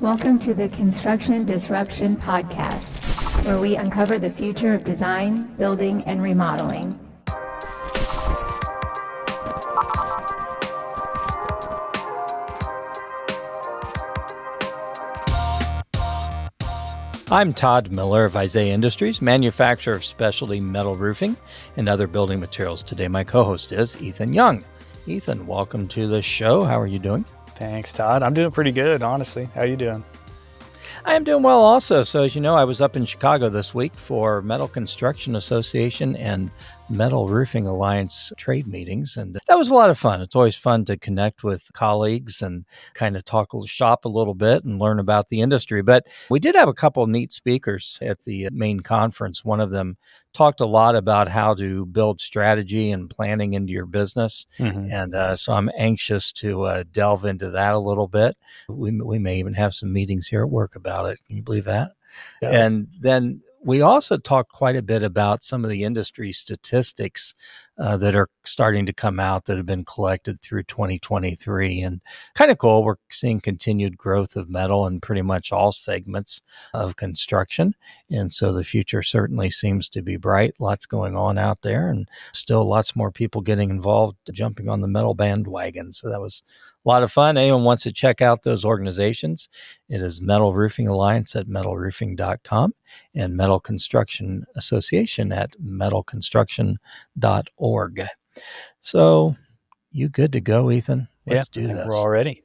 Welcome to the Construction Disruption Podcast, where we uncover the future of design, building, and remodeling. I'm Todd Miller of Isaiah Industries, manufacturer of specialty metal roofing and other building materials. Today, my co-host is Ethan Young. Ethan, welcome to the show. How are you doing? Thanks, Todd. I'm doing pretty good, honestly. How are you doing? I am doing well also. So as you know, I was up in Chicago this week for Metal Construction Association and Metal Roofing Alliance trade meetings. And that was a lot of fun. It's always fun to connect with colleagues and kind of shop a little bit and learn about the industry. But we did have a couple of neat speakers at the main conference. One of them talked a lot about how to build strategy and planning into your business. And so I'm anxious to delve into that a little bit. We may even have some meetings here at work about it. Can you believe that? Yeah. And then we also talked quite a bit about some of the industry statistics that are starting to come out that have been collected through 2023. And kind of cool, we're seeing continued growth of metal in pretty much all segments of construction. And so the future certainly seems to be bright. Lots going on out there and still lots more people getting involved, jumping on the metal bandwagon. So that was a lot of fun. Anyone wants to check out those organizations, it is Metal Roofing Alliance at metalroofing.com and Metal Construction Association at metalconstruction.org. So you good to go, Ethan? Let's do this. We're all ready.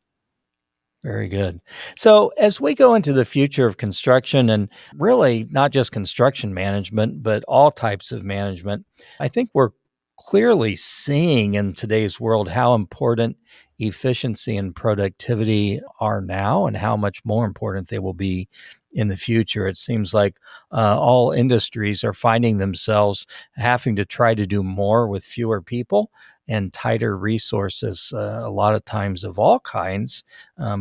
Very good. So as we go into the future of construction, and really not just construction management, but all types of management, I think we're clearly seeing in today's world how important efficiency and productivity are now and how much more important they will be in the future. It seems like all industries are finding themselves having to try to do more with fewer people and tighter resources, a lot of times of all kinds,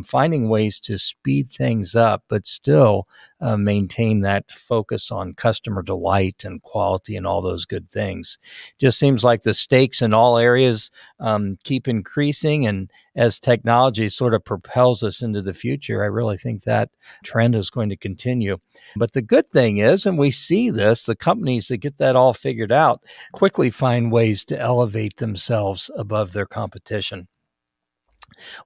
finding ways to speed things up, but still maintain that focus on customer delight and quality and all those good things. Just seems like the stakes in all areas keep increasing, and as technology sort of propels us into the future, I really think that trend is going to continue. But the good thing is, and we see this, the companies that get that all figured out quickly find ways to elevate themselves above their competition.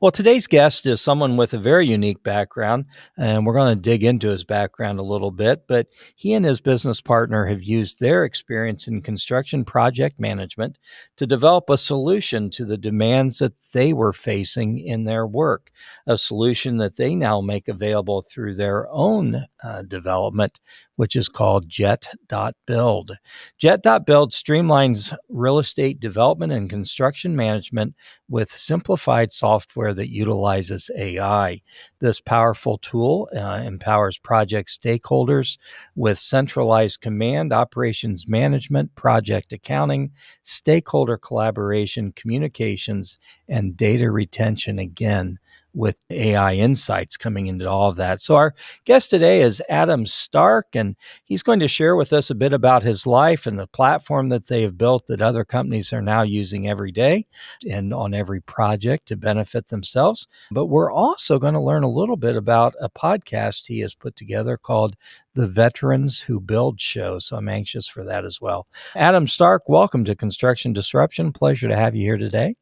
Well, today's guest is someone with a very unique background, and we're going to dig into his background a little bit, but he and his business partner have used their experience in construction project management to develop a solution to the demands that they were facing in their work, a solution that they now make available through their own development, which is called Jet.build. Jet.build streamlines real estate development and construction management with simplified software that utilizes AI. This powerful tool empowers project stakeholders with centralized command, operations management, project accounting, stakeholder collaboration, communications, and data retention, again, with AI insights coming into all of that. So our guest today is Adam Stark, and he's going to share with us a bit about his life and the platform that they have built that other companies are now using every day and on every project to benefit themselves. But we're also going to learn a little bit about a podcast he has put together called The Veterans Who Build Show. So I'm anxious for that as well. Adam Stark, welcome to Construction Disruption. Pleasure to have you here today.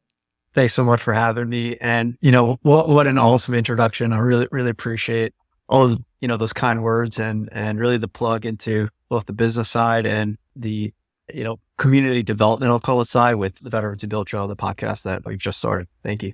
Thanks so much for having me. And, what an awesome introduction. I really, really appreciate all of, those kind words and really the plug into both the business side and the, community development, I'll call it, side with the Veterans Who Build Show, the podcast that we've just started. Thank you.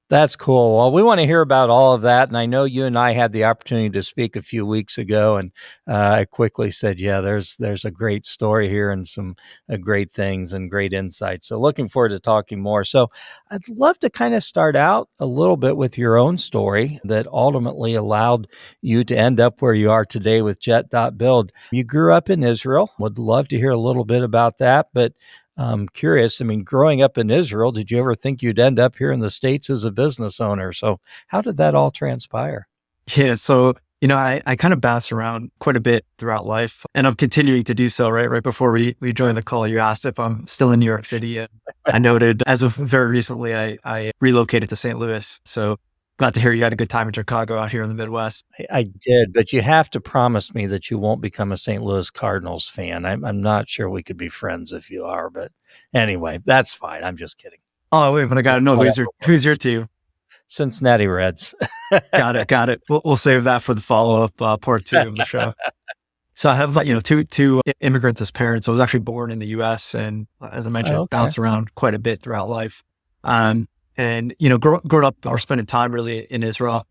That's cool. Well, we want to hear about all of that. And I know you and I had the opportunity to speak a few weeks ago, and I quickly said, yeah, there's a great story here and some great things and great insights. So looking forward to talking more. So I'd love to kind of start out a little bit with your own story that ultimately allowed you to end up where you are today with Jet.build. You grew up in Israel. Would love to hear a little bit about that, but I'm curious, growing up in Israel, did you ever think you'd end up here in the States as a business owner? So how did that all transpire? Yeah. So, I kind of bounce around quite a bit throughout life, and I'm continuing to do so, right? Right before we joined the call, you asked if I'm still in New York City. And I noted as of very recently, I relocated to St. Louis. So glad to hear you had a good time in Chicago out here in the Midwest. I did, but you have to promise me that you won't become a St. Louis Cardinals fan. I'm not sure we could be friends if you are, but anyway, that's fine. I'm just kidding. Oh, wait, but I got to know who's your team. Cincinnati Reds. Got it. We'll save that for the follow-up part 2 of the show. So I have, two immigrants as parents. I was actually born in the U.S. and, as I mentioned, bounced around quite a bit throughout life. And growing up or spending time really in Israel,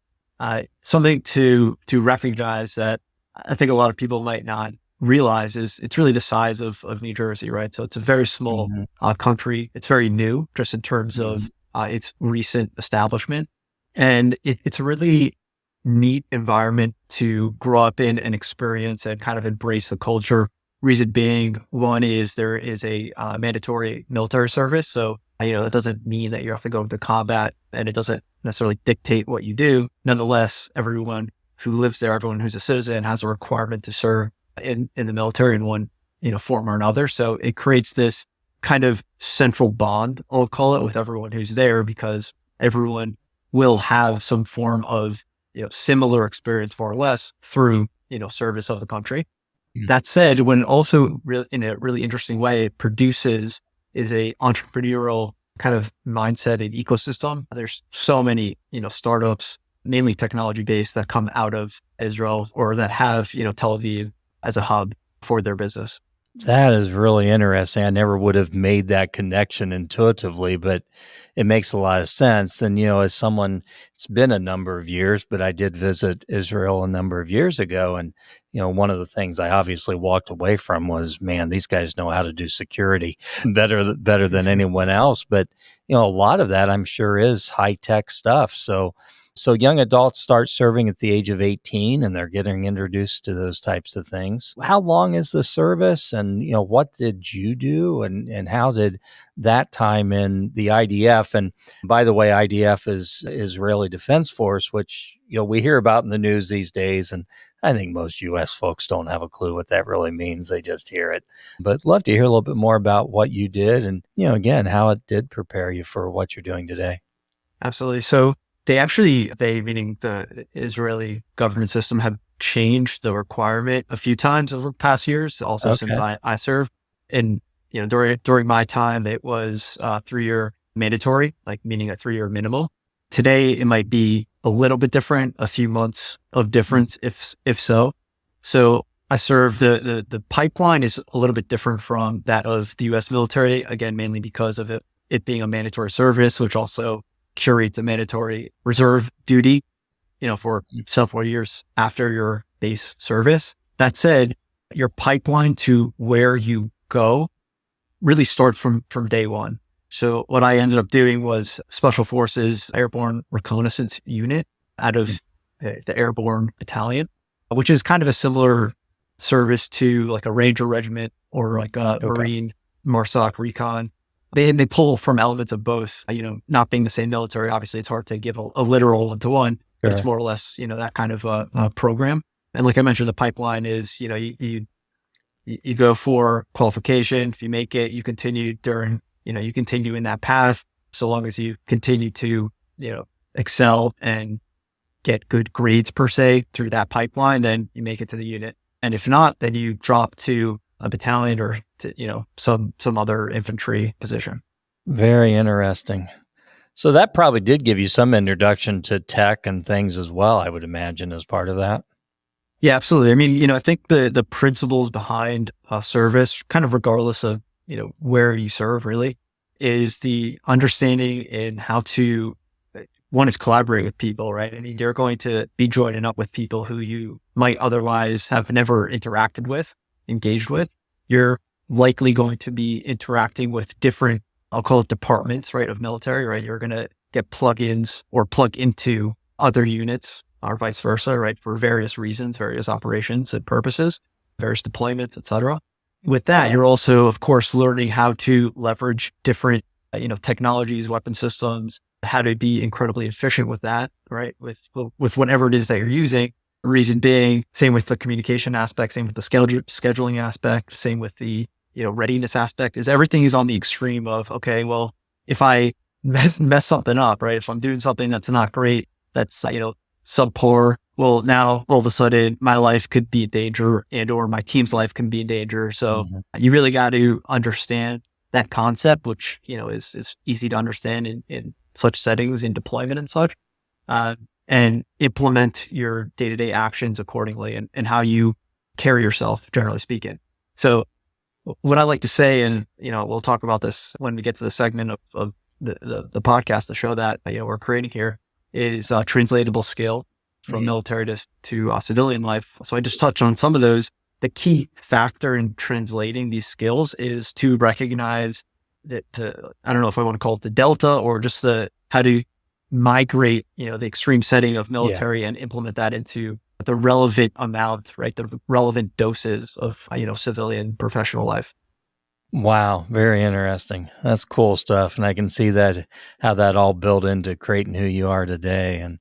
something to recognize that I think a lot of people might not realize is it's really the size of New Jersey, right? So it's a very small country. It's very new just in terms of its recent establishment. And it's a really neat environment to grow up in and experience and kind of embrace the culture. Reason being, one is there is a mandatory military service. So, that doesn't mean that you have to go into combat, and it doesn't necessarily dictate what you do. Nonetheless, everyone who lives there, everyone who's a citizen has a requirement to serve in the military in one, form or another. So it creates this kind of central bond, I'll call it, with everyone who's there, because everyone will have some form of similar experience, more or less, through, service of the country. That said, when also in a really interesting way, it produces is a entrepreneurial kind of mindset and ecosystem. There's so many, startups, mainly technology based, that come out of Israel or that have, Tel Aviv as a hub for their business. That is really interesting. I never would have made that connection intuitively, but it makes a lot of sense. And, as someone, it's been a number of years, but I did visit Israel a number of years ago. And, one of the things I obviously walked away from was, man, these guys know how to do security better than anyone else. But, a lot of that I'm sure is high tech stuff. So young adults start serving at the age of 18 and they're getting introduced to those types of things. How long is the service, and, what did you do, and how did that time in the IDF? And by the way, IDF is Israeli Defense Force, which, we hear about in the news these days. And I think most US folks don't have a clue what that really means. They just hear it. But love to hear a little bit more about what you did and, again, how it did prepare you for what you're doing today. Absolutely. So they meaning the Israeli government system, have changed the requirement a few times over the past years. Also, since I served, and during my time, it was 3-year mandatory, meaning a 3-year minimal. Today, it might be a little bit different, a few months of difference, if so. So I serve the pipeline is a little bit different from that of the U.S. military. Again, mainly because of it being a mandatory service, which also curates a mandatory reserve duty, for several years after your base service. That said, your pipeline to where you go really starts from day one. So what I ended up doing was Special Forces Airborne Reconnaissance Unit out of the Airborne Battalion, which is kind of a similar service to like a Ranger Regiment or like a Marine MARSOC Recon. They pull from elements of both, not being the same military. Obviously, it's hard to give a literal into one, but it's more or less, that kind of program. And like I mentioned, the pipeline is, you go for qualification. If you make it, you continue you continue in that path. So long as you continue to, excel and get good grades per se through that pipeline, then you make it to the unit. And if not, then you drop to a battalion or to, some other infantry position. Very interesting. So that probably did give you some introduction to tech and things as well, I would imagine, as part of that. Yeah, absolutely. I mean, I think the principles behind service, kind of regardless of, where you serve really, is the understanding in how to, one is collaborate with people, right? I mean, you're going to be joining up with people who you might otherwise have never interacted with, engaged with. You're likely going to be interacting with different, I'll call it departments, right, of military, right? You're going to get plugins or plug into other units or vice versa, right? For various reasons, various operations and purposes, various deployments, et cetera. With that, you're also, of course, learning how to leverage different, technologies, weapon systems, how to be incredibly efficient with that, right? With whatever it is that you're using. Reason being, same with the communication aspect, same with the scheduling aspect, same with the, readiness aspect, is everything is on the extreme of, okay, well, if I mess something up, right? If I'm doing something that's not great, that's, subpar. Well, now all of a sudden my life could be in danger and or my team's life can be in danger. So you really got to understand that concept, which, is easy to understand in such settings, in deployment and such, and implement your day-to-day actions accordingly and how you carry yourself, generally speaking. So what I like to say, and, we'll talk about this when we get to the segment of the podcast, the show that, we're creating here, is translatable skill from military to civilian life. So I just touched on some of those. The key factor in translating these skills is to recognize that, I don't know if I want to call it the delta or just how to migrate, the extreme setting of military and implement that into the relevant amount, right? The relevant doses of, civilian professional life. Wow, very interesting. That's cool stuff. And I can see that, how that all built into creating who you are today. And,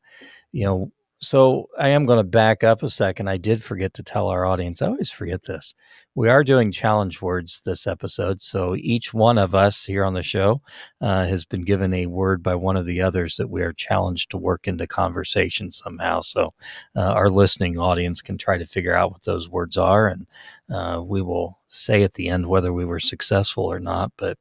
so I am going to back up a second. I did forget to tell our audience, I always forget this. We are doing challenge words this episode. So each one of us here on the show has been given a word by one of the others that we are challenged to work into conversation somehow. So our listening audience can try to figure out what those words are. And we will say at the end whether we were successful or not. But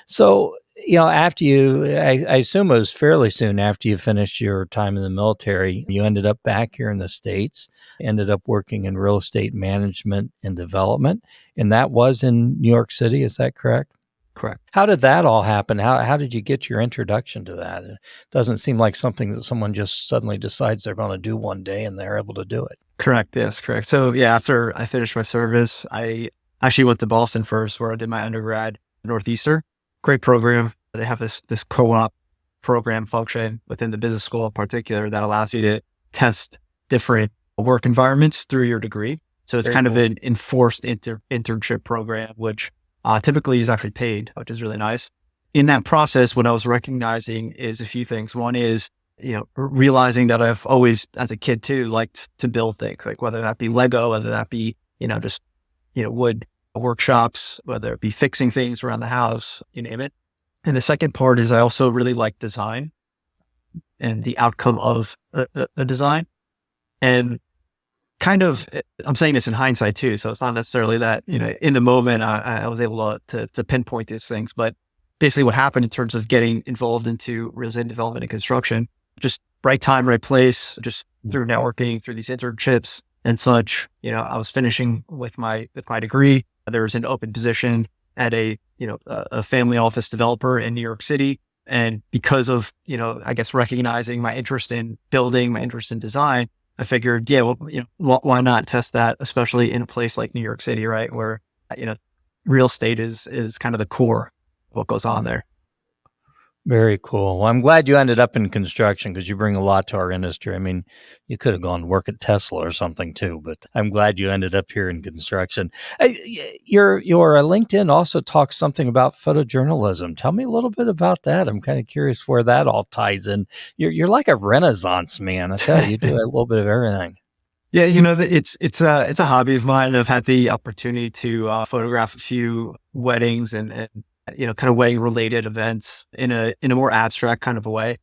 so, after I assume it was fairly soon after you finished your time in the military, you ended up back here in the States, ended up working in real estate management and development. And that was in New York City. Is that correct? Correct. How did that all happen? How did you get your introduction to that? It doesn't seem like something that someone just suddenly decides they're going to do one day and they're able to do it. Correct. Yes, correct. So after I finished my service, I actually went to Boston first, where I did my undergrad at Northeastern. Great program. They have this co-op program function within the business school in particular that allows you to test different work environments through your degree. So it's kind of an enforced internship program, which typically is actually paid, which is really nice. In that process, what I was recognizing is a few things. One is, realizing that I've always, as a kid too, liked to build things, like whether that be Lego, whether that be, just, wood workshops, whether it be fixing things around the house, you name it. And the second part is I also really like design and the outcome of a design. And kind of, I'm saying this in hindsight too, so it's not necessarily that, in the moment I was able to pinpoint these things, but basically what happened in terms of getting involved into real estate development and construction, just right time, right place, just through networking, through these internships and such. I was finishing with my degree. There was an open position at a family office developer in New York City. And because of, I guess, recognizing my interest in building, my interest in design, I figured, why not test that, especially in a place like New York City, right? Where, real estate is kind of the core of what goes on there. Very cool. Well, I'm glad you ended up in construction because you bring a lot to our industry. I mean, you could have gone to work at Tesla or something too, but I'm glad you ended up here in construction. Your LinkedIn also talks something about photojournalism. Tell me a little bit about that. I'm kind of curious where that all ties in. You're like a Renaissance man. I tell you do a little bit of everything. Yeah, it's a hobby of mine. I've had the opportunity to photograph a few weddings and kind of wedding related events in a more abstract kind of a way.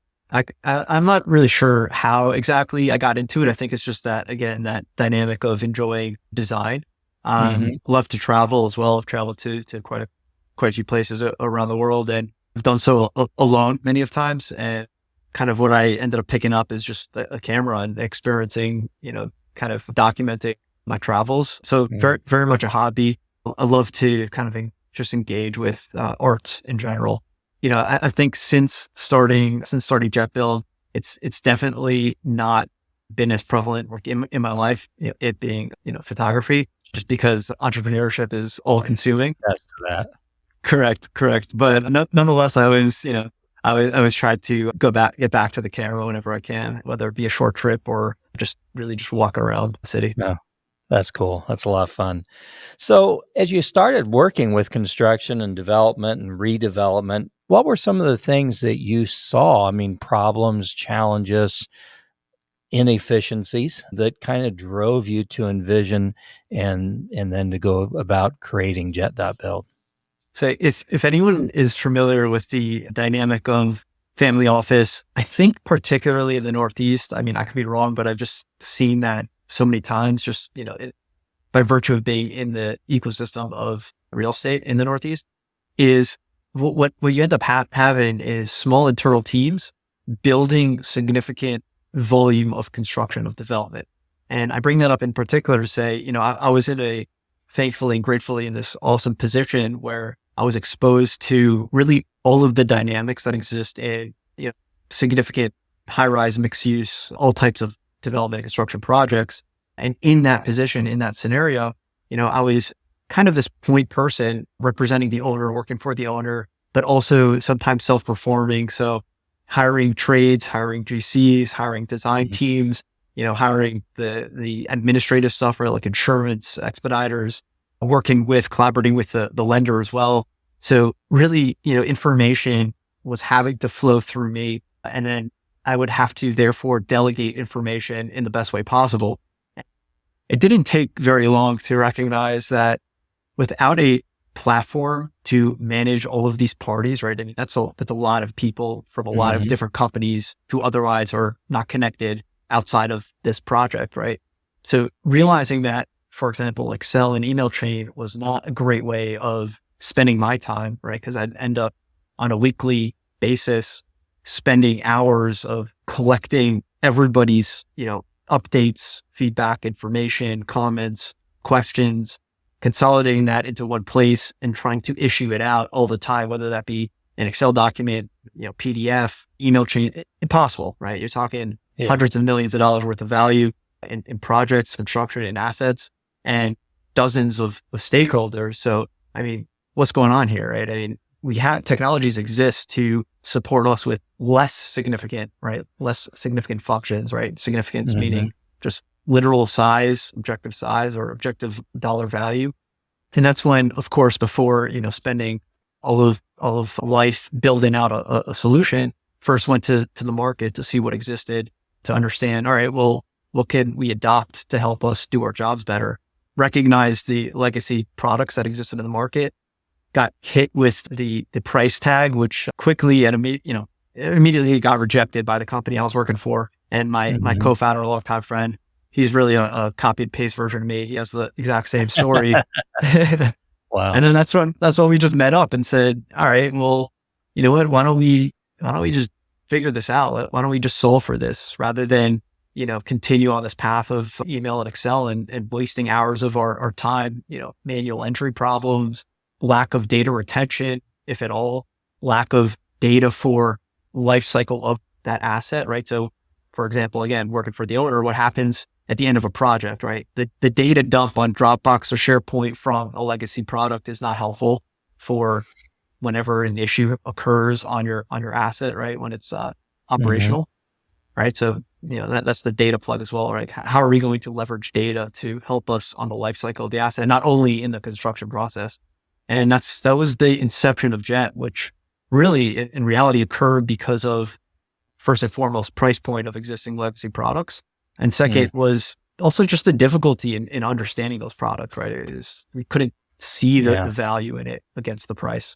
I'm not really sure how exactly I got into it. I think it's just that, again, that dynamic of enjoying design. Love to travel as well. I've traveled to quite a few places around the world, and I've done so alone many of times. And kind of what I ended up picking up is just a camera and experiencing, kind of documenting my travels. So very, very much a hobby. I love to kind of just engage with arts in general. I think since starting Jet.build, it's definitely not been as prevalent in my life, it being, photography, just because entrepreneurship is all consuming. That's to that. Correct. But nonetheless, I always try to get back to the camera whenever I can, whether it be a short trip or just walk around the city. No. That's cool. That's a lot of fun. So as you started working with construction and development and redevelopment, what were some of the things that you saw? I mean, problems, challenges, inefficiencies that kind of drove you to envision and then to go about creating Jet.build? So if anyone is familiar with the dynamic of family office. I think particularly in the Northeast, I mean, I could be wrong, but I've just seen that so many times, just, by virtue of being in the ecosystem of real estate in the Northeast, is what you end up having is small internal teams building significant volume of construction, of development. And I bring that up in particular to say, I was thankfully and gratefully in this awesome position where I was exposed to really all of the dynamics that exist in, significant high-rise, mixed use, all types of development and construction projects. And in that position, in that scenario, I was kind of this point person representing the owner, working for the owner, but also sometimes self-performing. So hiring trades, hiring GCs, hiring design teams, hiring the administrative stuff, right, like insurance, expediters, collaborating with the lender as well. So really, information was having to flow through me, and then I would have to therefore delegate information in the best way possible. It didn't take very long to recognize that without a platform to manage all of these parties, right? I mean, that's a lot of people from a lot of different companies who otherwise are not connected outside of this project, right? So realizing that, for example, Excel and email chain was not a great way of spending my time, right? Because I'd end up on a weekly basis spending hours of collecting everybody's, updates, feedback, information, comments, questions, consolidating that into one place and trying to issue it out all the time, whether that be an Excel document, PDF, email chain. Impossible, right? You're talking hundreds of millions of dollars worth of value in projects, construction, and assets, and dozens of stakeholders. So, I mean, what's going on here, right? I mean, technologies exist to support us with less significant functions, right? Significance meaning just literal size, or objective dollar value. And that's when, of course, before, spending all of life building out a solution, first went to the market to see what existed, to understand, all right, well, what can we adopt to help us do our jobs better? Recognize the legacy products that existed in the market, got hit with the price tag, which quickly and immediately got rejected by the company I was working for. And my co-founder, a longtime friend, he's really a copy and paste version of me. He has the exact same story. Wow. And then that's when we just met up and said, all right, well, you know what? Why don't we just figure this out? Why don't we just solve for this rather than, continue on this path of email and Excel and wasting hours of our time, manual entry problems, lack of data retention, if at all, lack of data for life cycle of that asset, right? So for example, again, working for the owner, what happens at the end of a project, right? The data dump on Dropbox or SharePoint from a legacy product is not helpful for whenever an issue occurs on your asset, right? When it's operational, right? So, that's the data plug as well, right? How are we going to leverage data to help us on the life cycle of the asset, not only in the construction process? And that was the inception of Jet, which really in reality occurred because of, first and foremost, price point of existing legacy products. And second was also just the difficulty in understanding those products, right? We couldn't see the value in it against the price.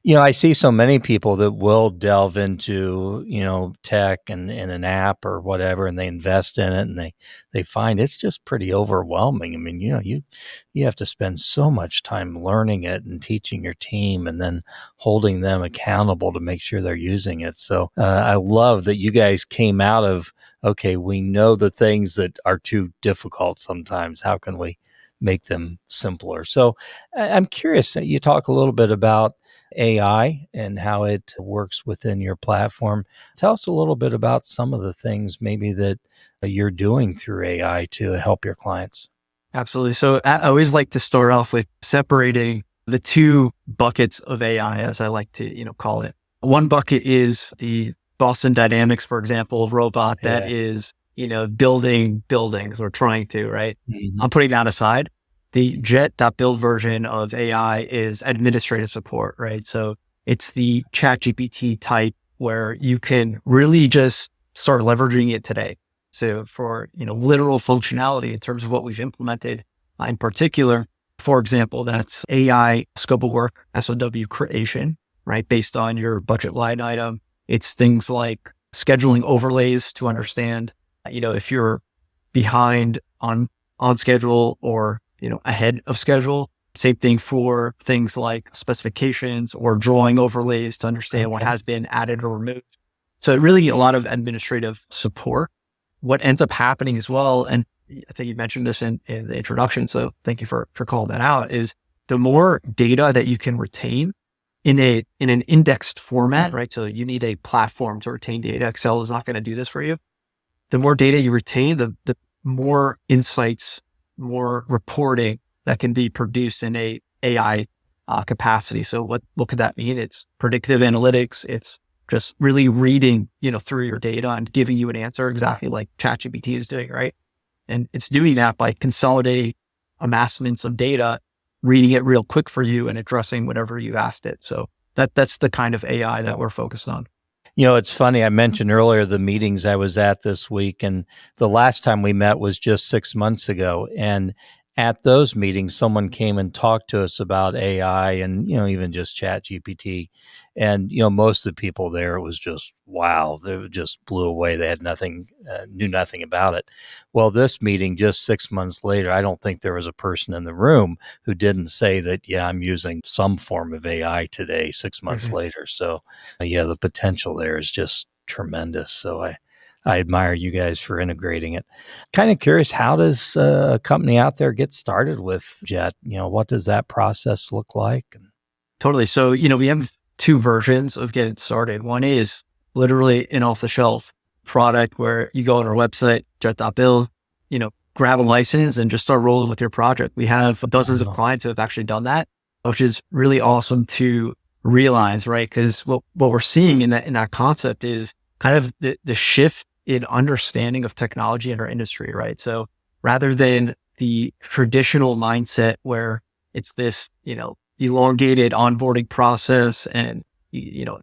I see so many people that will delve into, tech and an app or whatever, and they invest in it and they find it's just pretty overwhelming. I mean, you have to spend so much time learning it and teaching your team and then holding them accountable to make sure they're using it. So I love that you guys came out of, okay, we know the things that are too difficult sometimes. How can we make them simpler? So I'm curious that you talk a little bit about AI and how it works within your platform. Tell us a little bit about some of the things maybe that you're doing through AI to help your clients. Absolutely. So I always like to start off with separating the two buckets of AI, as I like to, call it. One bucket is the Boston Dynamics, for example, robot that is, building buildings or trying to, right? I'm putting that aside. The Jet.build version of AI is administrative support, right? So it's the ChatGPT type where you can really just start leveraging it today. So for, literal functionality in terms of what we've implemented in particular, for example, that's AI scope of work, SOW creation, right? Based on your budget line item, It's things like scheduling overlays to understand, if you're behind on schedule or, ahead of schedule. Same thing for things like specifications or drawing overlays to understand what has been added or removed. So really a lot of administrative support. What ends up happening as well, and I think you mentioned this in the introduction, so thank you for calling that out, is the more data that you can retain in an indexed format, right? So you need a platform to retain data. Excel is not going to do this for you. The more data you retain, the more insights, more reporting that can be produced in a AI capacity. So what could that mean? It's predictive analytics. It's just really reading, through your data and giving you an answer exactly like ChatGPT is doing, right? And it's doing that by consolidating amassments of data, reading it real quick for you and addressing whatever you asked it. So that's the kind of AI that we're focused on. It's funny. I mentioned earlier the meetings I was at this week, and the last time we met was just 6 months ago. And at those meetings, someone came and talked to us about AI and, even just Chat GPT. And, most of the people there, it was just, wow, they just blew away. They had knew nothing about it. Well, this meeting just 6 months later, I don't think there was a person in the room who didn't say that, yeah, I'm using some form of AI today, 6 months later. So yeah, the potential there is just tremendous. So I admire you guys for integrating it. Kind of curious, how does a company out there get started with Jet? What does that process look like? Totally. So, we have two versions of getting started. One is literally an off-the-shelf product where you go on our website, Jet.build, grab a license and just start rolling with your project. We have dozens of clients who have actually done that, which is really awesome to realize, right? Because what we're seeing in that concept is kind of the shift in understanding of technology in our industry, right? So rather than the traditional mindset where it's this, elongated onboarding process and,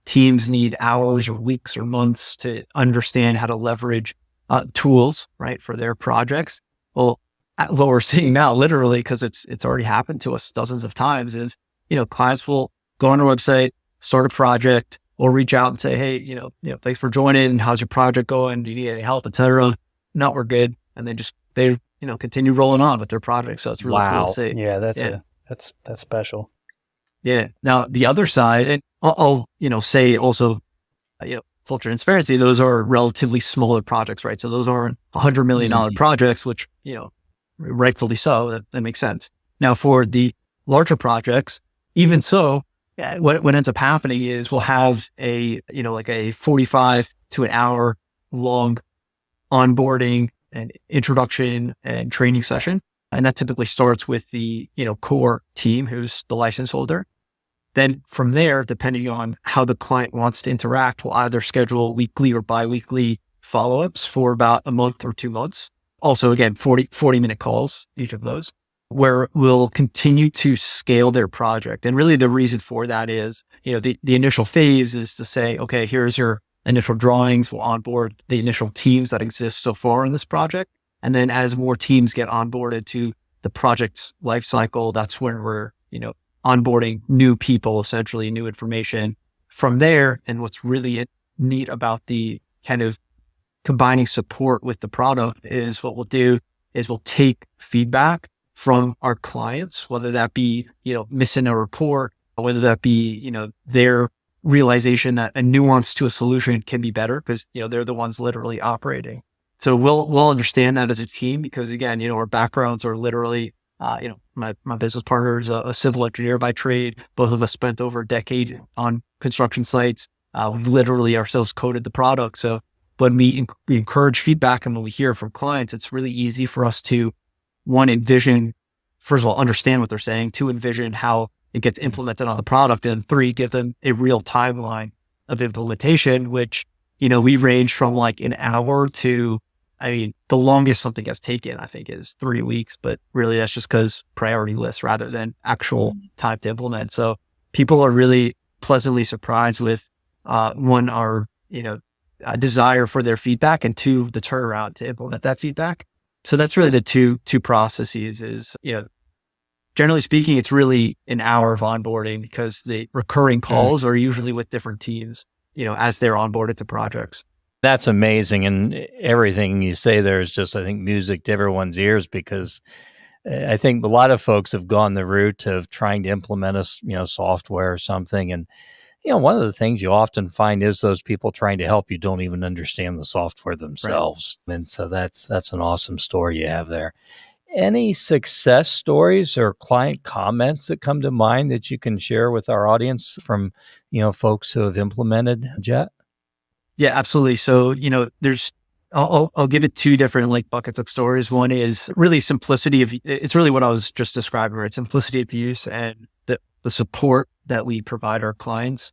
teams need hours or weeks or months to understand how to leverage tools, right, for their projects. Well, what we're seeing now, literally, because it's already happened to us dozens of times, is, clients will go on our website, start a project, or reach out and say, hey, thanks for joining. How's your project going? Do you need any help, et cetera? No, we're good. And they continue rolling on with their project. So it's really cool to see. Yeah, that's special. Yeah. Now the other side, and I'll say also, full transparency, those are relatively smaller projects, right? So those aren't $100 million projects, which, rightfully so, that makes sense. Now for the larger projects, even so, what ends up happening is we'll have a 45 to an hour long onboarding and introduction and training session. And that typically starts with the, core team who's the license holder. Then from there, depending on how the client wants to interact, we'll either schedule weekly or biweekly follow-ups for about a month or 2 months. Also, again, 40-minute calls, each of those, where we'll continue to scale their project. And really the reason for that is, the initial phase is to say, okay, here's your initial drawings. We'll onboard the initial teams that exist so far in this project. And then as more teams get onboarded to the project's life cycle, that's when we're, onboarding new people, essentially new information from there. And what's really neat about the kind of combining support with the product is what we'll do is we'll take feedback from our clients, whether that be, missing a report, or whether that be, their realization that a nuance to a solution can be better because, they're the ones literally operating. So we'll understand that as a team because again, our backgrounds are literally, my business partner is a civil engineer by trade. Both of us spent over a decade on construction sites. We literally ourselves coded the product. So when we encourage feedback and when we hear from clients, it's really easy for us to, one, envision, first of all, understand what they're saying, two, envision how it gets implemented on the product, and three, give them a real timeline of implementation, which, we range from like an hour to, the longest something has taken, I think, is 3 weeks, but really that's just because priority lists rather than actual time to implement. So people are really pleasantly surprised with, one, our, desire for their feedback, and two, the turnaround to implement that feedback. So that's really the two processes is, generally speaking, it's really an hour of onboarding because the recurring calls are usually with different teams. as they're onboarded to projects. That's amazing. And everything you say there is just, I think, music to everyone's ears, because I think a lot of folks have gone the route of trying to implement software or something. And, one of the things you often find is those people trying to help you don't even understand the software themselves. Right. And so that's an awesome story you have there. Any success stories or client comments that come to mind that you can share with our audience from, folks who have implemented Jet? Yeah, absolutely. So, I'll give it two different buckets of stories. One is really simplicity it's really what I was just describing, right? Simplicity of use and the support that we provide our clients,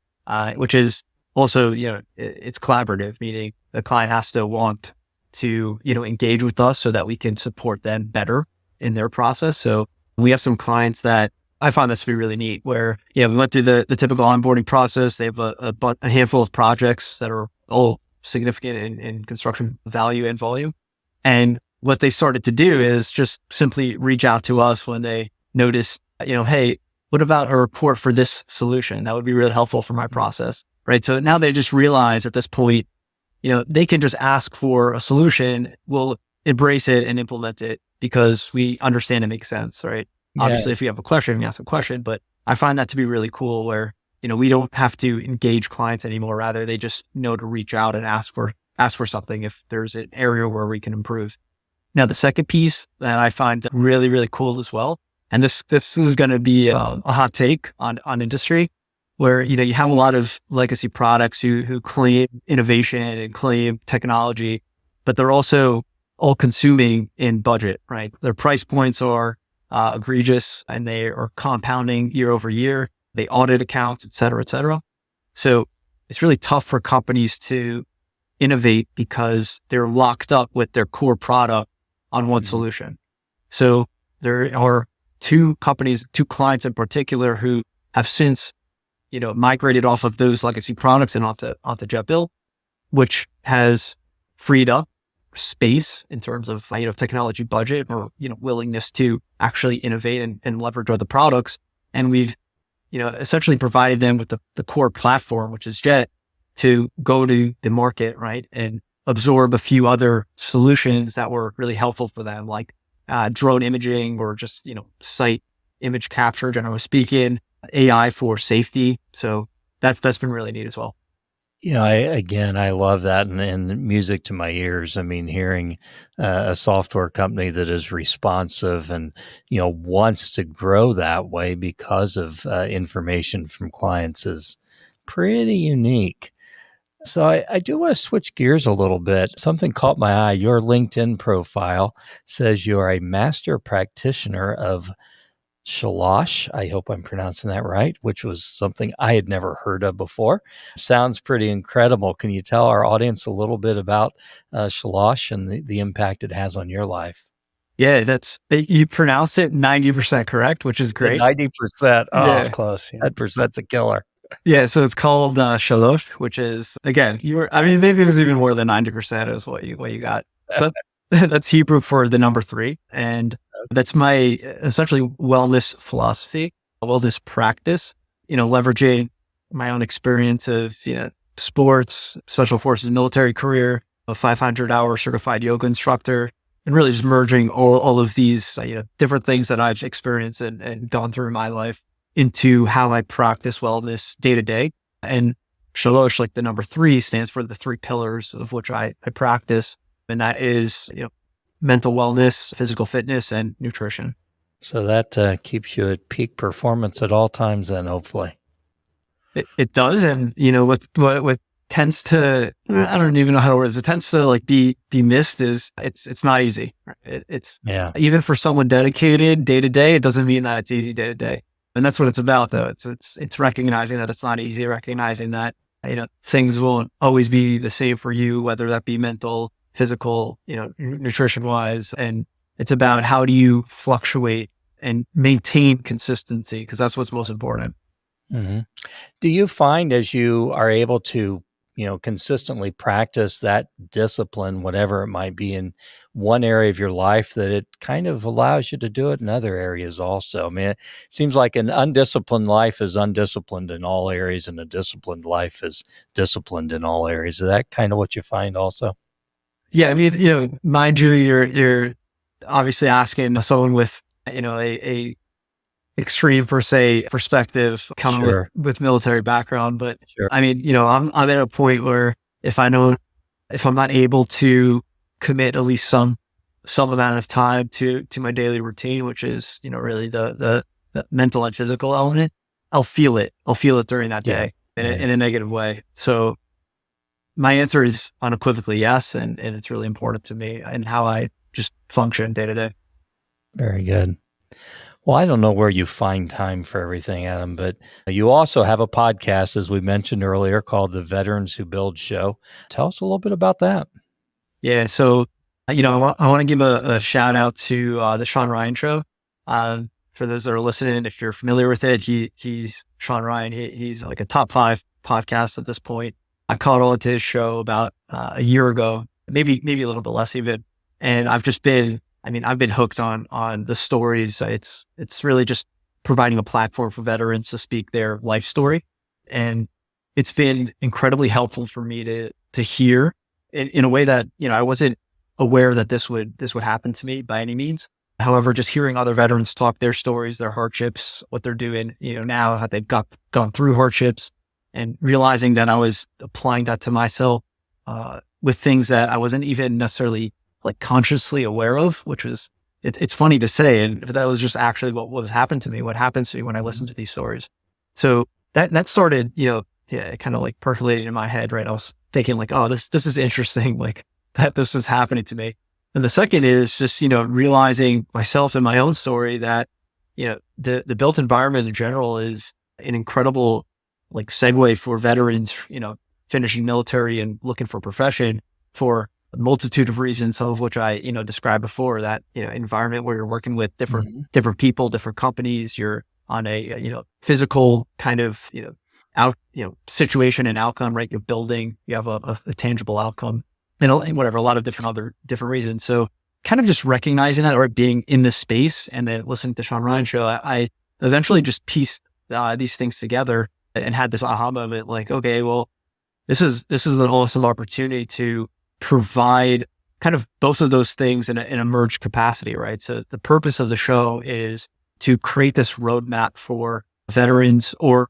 which is also, it's collaborative, meaning the client has to want to, engage with us so that we can support them better in their process. So we have some clients that I find this to be really neat where, we went through the typical onboarding process. They have a handful of projects that are all significant in construction value and volume. And what they started to do is just simply reach out to us when they noticed, hey, what about a report for this solution? That would be really helpful for my process, right? So now they just realize at this point, they can just ask for a solution. We'll embrace it and implement it because we understand it makes sense, right? Yeah. Obviously, if you have a question, you ask a question, but I find that to be really cool where, we don't have to engage clients anymore. Rather, they just know to reach out and ask for something if there's an area where we can improve. Now, the second piece that I find really, really cool as well, and this is going to be a hot take on industry, where, you have a lot of legacy products who claim innovation and claim technology, but they're also all consuming in budget, right? Their price points are egregious and they are compounding year over year. They audit accounts, et cetera, et cetera. So it's really tough for companies to innovate because they're locked up with their core product on one solution. So there are two clients in particular who have since, migrated off of those legacy products and onto Jet.build, which has freed up space in terms of, technology budget or, willingness to actually innovate and leverage other products. And we've, essentially provided them with the core platform, which is Jet, to go to the market, right? And absorb a few other solutions that were really helpful for them, like drone imaging or just, site image capture, generally speaking, AI for safety. So that's been really neat as well. I love that and music to my ears. I mean, hearing a software company that is responsive and, wants to grow that way because of information from clients is pretty unique. So I do want to switch gears a little bit. Something caught my eye. Your LinkedIn profile says you're a master practitioner of Shalosh, I hope I'm pronouncing that right, which was something I had never heard of before. Sounds pretty incredible. Can you tell our audience a little bit about Shalosh and the impact it has on your life? Yeah, you pronounce it 90% correct, which is great. 90%. Oh, that's close. Yeah. 10%'s a killer. Yeah, so it's called Shalosh, which is, again, maybe it was even more than 90% is what you got. So that's Hebrew for the number 3. And that's my essentially wellness philosophy, wellness practice, leveraging my own experience of, sports, special forces, military career, a 500-hour certified yoga instructor, and really just merging all of these, different things that I've experienced and gone through in my life into how I practice wellness day to day. And Shalosh, like the number 3, stands for the 3 pillars of which I practice. And that is, mental wellness, physical fitness, and nutrition. So that keeps you at peak performance at all times then, hopefully. It does. And, what tends to, I don't even know how to word it, it tends to be missed is it's not easy. It's even for someone dedicated day to day, it doesn't mean that it's easy day to day. And that's what it's about though. It's recognizing that it's not easy, recognizing that, things won't always be the same for you, whether that be mental, physical, nutrition wise. And it's about how do you fluctuate and maintain consistency, because that's what's most important. Mm-hmm. Do you find as you are able to consistently practice that discipline, whatever it might be in one area of your life, that it kind of allows you to do it in other areas also. I mean, it seems like an undisciplined life is undisciplined in all areas, and a disciplined life is disciplined in all areas. Is that kind of what you find also? Yeah, I mean, mind you, you're obviously asking someone with, a extreme per se perspective coming Sure. with military background. But Sure. I mean, I'm at a point where if I'm not able to commit at least some amount of time to my daily routine, which is, really the mental and physical element, I'll feel it. I'll feel it during that day in a negative way. So my answer is unequivocally yes. And it's really important to me and how I just function day to day. Very good. Well, I don't know where you find time for everything, Adam, but you also have a podcast, as we mentioned earlier, called the Veterans Who Build Show. Tell us a little bit about that. Yeah. So, I want to give a shout out to the Sean Ryan show. For those that are listening, if you're familiar with it, he's Sean Ryan. He's like a top 5 podcast at this point. I caught on to his show about a year ago, maybe a little bit less even. And I've been hooked on the stories. It's really just providing a platform for veterans to speak their life story. And it's been incredibly helpful for me to hear in a way that, I wasn't aware that this would happen to me by any means. However, just hearing other veterans talk their stories, their hardships, what they're doing, now, how they've gone through hardships, and realizing that I was applying that to myself, with things that I wasn't even necessarily like consciously aware of, which was, it's funny to say, but that was just actually what was happened to me, what happens to me when I listen to these stories. So that started, kind of like percolating in my head, right? I was thinking like, oh, this is interesting, like that this is happening to me. And the second is just, realizing myself and my own story that, the built environment in general is an incredible like segue for veterans, finishing military and looking for a profession for a multitude of reasons, some of which I, described before, that, environment where you're working with different people, different companies, you're on a, physical kind of, situation and outcome, right? You're building, you have a tangible outcome and whatever, a lot of different reasons. So kind of just recognizing that, or being in this space and then listening to Sean Ryan show, I eventually just pieced these things together and had this aha moment, like, okay, well, this is an awesome opportunity to provide kind of both of those things in a merged capacity, right? So the purpose of the show is to create this roadmap for veterans or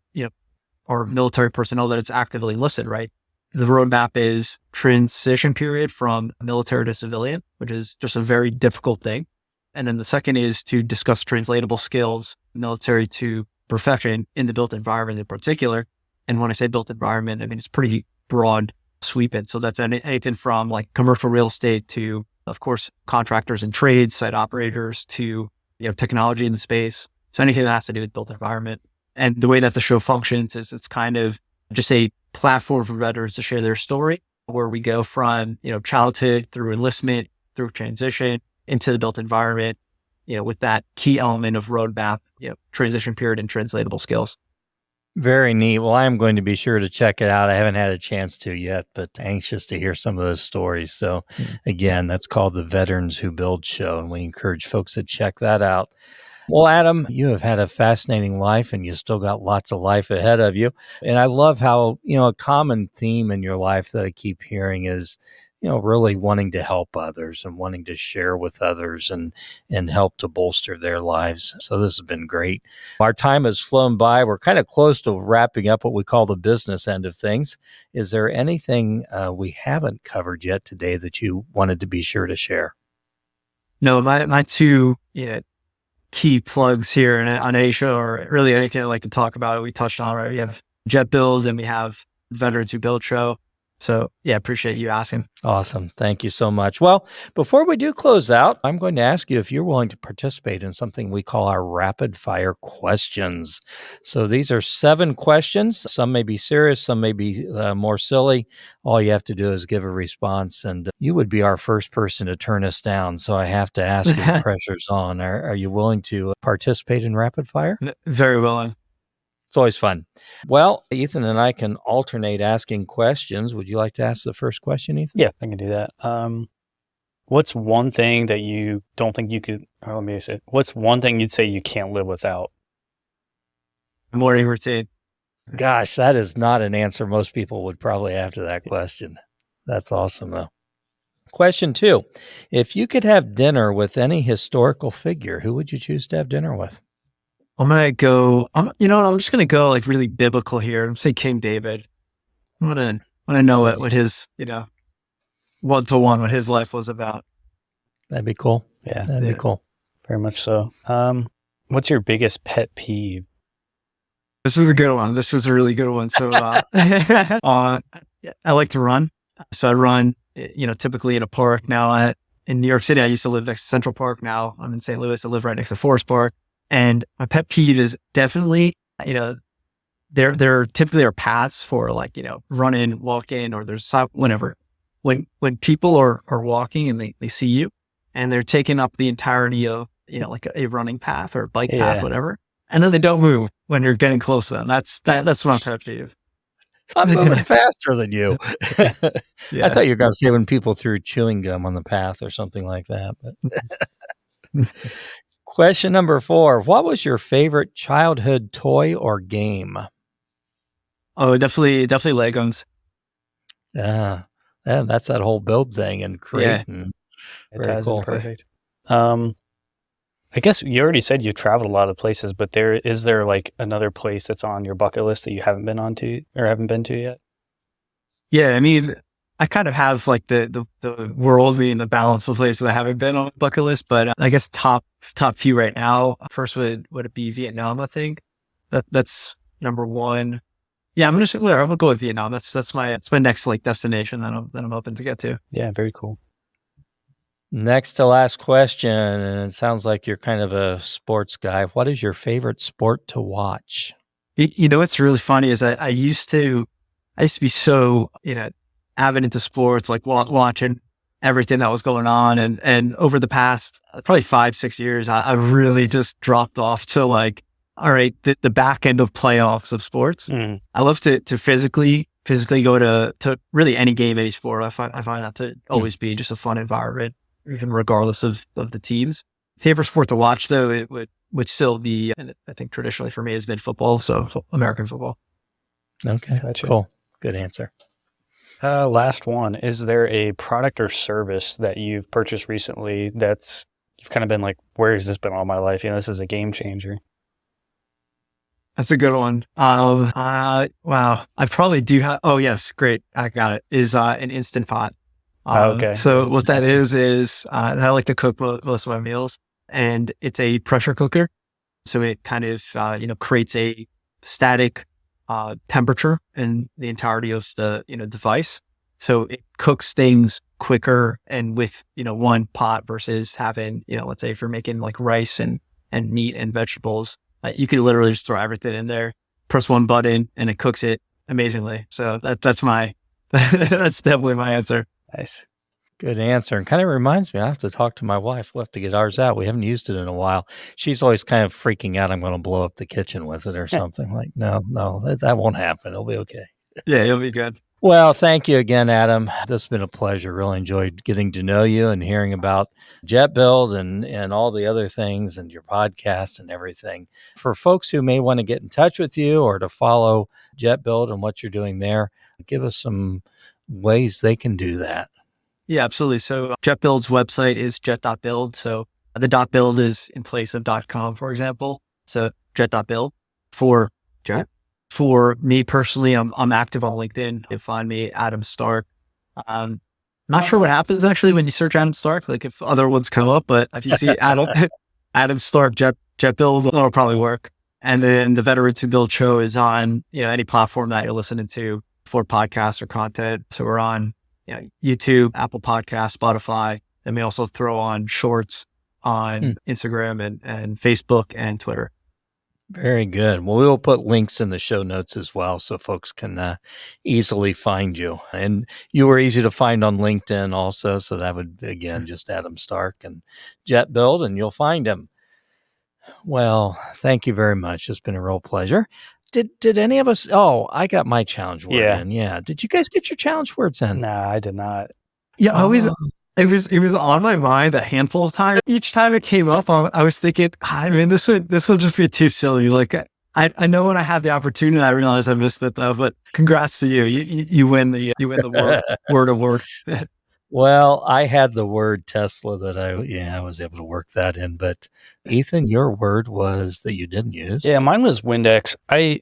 military personnel that it's actively listed, right? The roadmap is transition period from military to civilian, which is just a very difficult thing. And then the second is to discuss translatable skills, military to profession in the built environment in particular. And when I say built environment, I mean, it's pretty broad sweeping. So that's anything from like commercial real estate to, of course, contractors and trades, site operators to, technology in the space. So anything that has to do with built environment. And the way that the show functions is it's kind of just a platform for veterans to share their story, where we go from, childhood through enlistment, through transition into the built environment, with that key element of roadmap, transition period and translatable skills. Very neat. Well, I am going to be sure to check it out. I haven't had a chance to yet, but anxious to hear some of those stories. So again, that's called the Veterans Who Build Show, and we encourage folks to check that out. Well, Adam, you have had a fascinating life and you still got lots of life ahead of you. And I love how, a common theme in your life that I keep hearing is, really wanting to help others and wanting to share with others and help to bolster their lives. So this has been great. Our time has flown by. We're kind of close to wrapping up what we call the business end of things. Is there anything we haven't covered yet today that you wanted to be sure to share? No, my two, key plugs here on Asia, or really anything I'd like to talk about, we touched on, right? We have Jet.build and we have Veterans Who Build show. So yeah, appreciate you asking. Awesome. Thank you so much. Well, before we do close out, I'm going to ask you if you're willing to participate in something we call our rapid fire questions. So these are 7 questions. Some may be serious, some may be more silly. All you have to do is give a response, and you would be our first person to turn us down. So I have to ask you, the pressure's on. Are you willing to participate in rapid fire? Very willing. It's always fun. Well, Ethan and I can alternate asking questions. Would you like to ask the first question, Ethan? Yeah, I can do that. What's one thing that you don't think you could, or let me say, what's one thing you'd say you can't live without? Morning routine. Gosh, that is not an answer most people would probably have to that question. That's awesome, though. Question 2. If you could have dinner with any historical figure, who would you choose to have dinner with? I'm just gonna go like really biblical here. I'm saying King David. I want to know what his, one-to-one, what his life was about. That'd be cool. Yeah, That'd be cool. very much so. What's your biggest pet peeve? This is a good one. This is a really good one. So, I like to run. So I run, typically in a park. Now in New York City, I used to live next to Central Park. Now I'm in St. Louis. I live right next to Forest Park. And my pet peeve is definitely, there typically are paths for like, run in, walk in, or there's whenever. When people are walking and they see you and they're taking up the entirety of, like a running path or bike path, whatever. And then they don't move when you're getting close to them. That's my pet peeve. I'm moving faster than you. Yeah. I thought you were going to say when people threw chewing gum on the path or something like that. But question number 4. What was your favorite childhood toy or game? Oh, definitely Legos. Yeah, that's that whole build thing and creating. It Very ties cool. in perfect. I guess you already said you've traveled a lot of places, but is there like another place that's on your bucket list that you haven't been to yet? Yeah, I mean, I kind of have like the world being the balance of places I haven't been on the bucket list, but I guess top few right now. First would it be Vietnam? I think that's number 1. Yeah, I'll go with Vietnam. That's my next like destination that I'm hoping to get to. Yeah, very cool. Next to last question, and it sounds like you're kind of a sports guy. What is your favorite sport to watch? What's really funny is I used to be so, avid into sports, like watching everything that was going on. And over the past probably 5-6 years, I really just dropped off to like, all right, the back end of playoffs of sports. Mm. I love to physically go to really any game, any sport. I find that to always be just a fun environment, even regardless of the teams. Favorite sport to watch though, it would still be, and I think traditionally for me has been football. So American football. Okay, Gotcha. Cool. Good answer. Last one. Is there a product or service that you've purchased recently that's you've kind of been like, where has this been all my life? This is a game changer. That's a good one. Wow. I probably do have, oh yes, great. I got it. Is an Instant Pot. Okay. So what that is I like to cook most of my meals, and it's a pressure cooker. So it kind of, creates a static temperature in the entirety of the, device. So it cooks things quicker and with, one pot versus having, let's say if you're making like rice and meat and vegetables, you can literally just throw everything in there, press one button, and it cooks it amazingly. So that's definitely my answer. Nice. Good answer. And kind of reminds me, I have to talk to my wife. We'll have to get ours out. We haven't used it in a while. She's always kind of freaking out. I'm going to blow up the kitchen with it or something. Like, no, that won't happen. It'll be okay. Yeah, it'll be good. Well, thank you again, Adam. This has been a pleasure. Really enjoyed getting to know you and hearing about Jet.build and all the other things and your podcast and everything. For folks who may want to get in touch with you or to follow Jet.build and what you're doing there, give us some ways they can do that. Yeah, absolutely. So Jet.build's website is jet.build. So the .build is in place of .com, for example. So Jet.build for Jet. For me personally, I'm active on LinkedIn. You'll find me Adam Stark. Not sure what happens actually when you search Adam Stark, like if other ones come up, but if you see Adam Stark Jet.build, that'll probably work. And then the Veterans Who Build show is on, any platform that you're listening to for podcasts or content. So we're on, YouTube, Apple Podcasts, Spotify. And we also throw on shorts on Instagram and Facebook and Twitter. Very good. Well, we will put links in the show notes as well so folks can easily find you. And you were easy to find on LinkedIn also. So that would, again, just Adam Stark and Jet.build, and you'll find him. Well, thank you very much. It's been a real pleasure. Did any of us? Oh, I got my challenge word Yeah. in. Yeah. Did you guys get your challenge words in? Nah, I did not. Yeah, it was on my mind a handful of times. Each time it came up, I was thinking, I mean, this would just be too silly. Like I know when I had the opportunity, I realized I missed it though. But congrats to you. You win the word award. Well, I had the word Tesla that I was able to work that in. But Ethan, your word was that you didn't use. Yeah, mine was Windex. I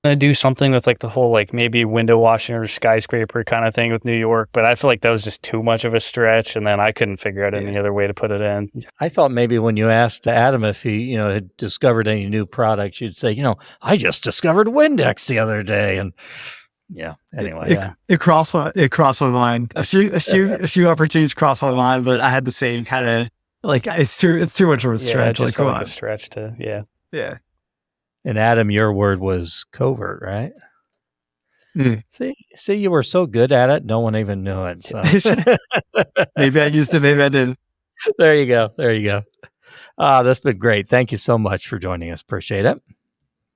want to do something with like the whole like maybe window washing or skyscraper kind of thing with New York, but I feel like that was just too much of a stretch, and then I couldn't figure out any other way to put it in. I thought maybe when you asked Adam if he, had discovered any new products, you'd say, I just discovered Windex the other day, and anyway, it crossed my mind. A few opportunities crossed my mind, but I had the same kind of like it's too much of a stretch. Just like, like a stretch to yeah. And Adam, your word was covert, right? Mm. See, you were so good at it, no one even knew it. So maybe I used it, maybe I didn't. There you go. That's been great. Thank you so much for joining us. Appreciate it.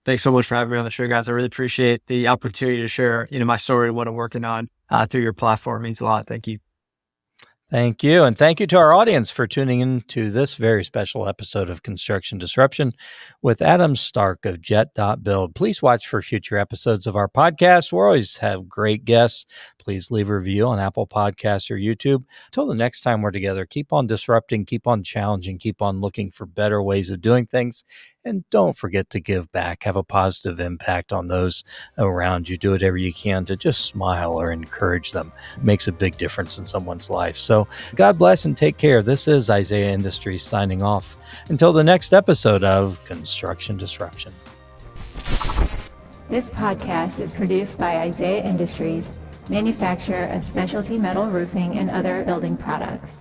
Thanks so much for having me on the show, guys. I really appreciate the opportunity to share, my story and what I'm working on through your platform. It means a lot. Thank you. Thank you. And thank you to our audience for tuning in to this very special episode of Construction Disruption with Adam Stark of Jet.build. Please watch for future episodes of our podcast. We always have great guests. Please leave a review on Apple Podcasts or YouTube. Until the next time we're together, keep on disrupting, keep on challenging, keep on looking for better ways of doing things. And don't forget to give back. Have a positive impact on those around you. Do whatever you can to just smile or encourage them. It makes a big difference in someone's life. So God bless and take care. This is Isaiah Industries signing off. Until the next episode of Construction Disruption. This podcast is produced by Isaiah Industries, manufacturer of specialty metal roofing and other building products.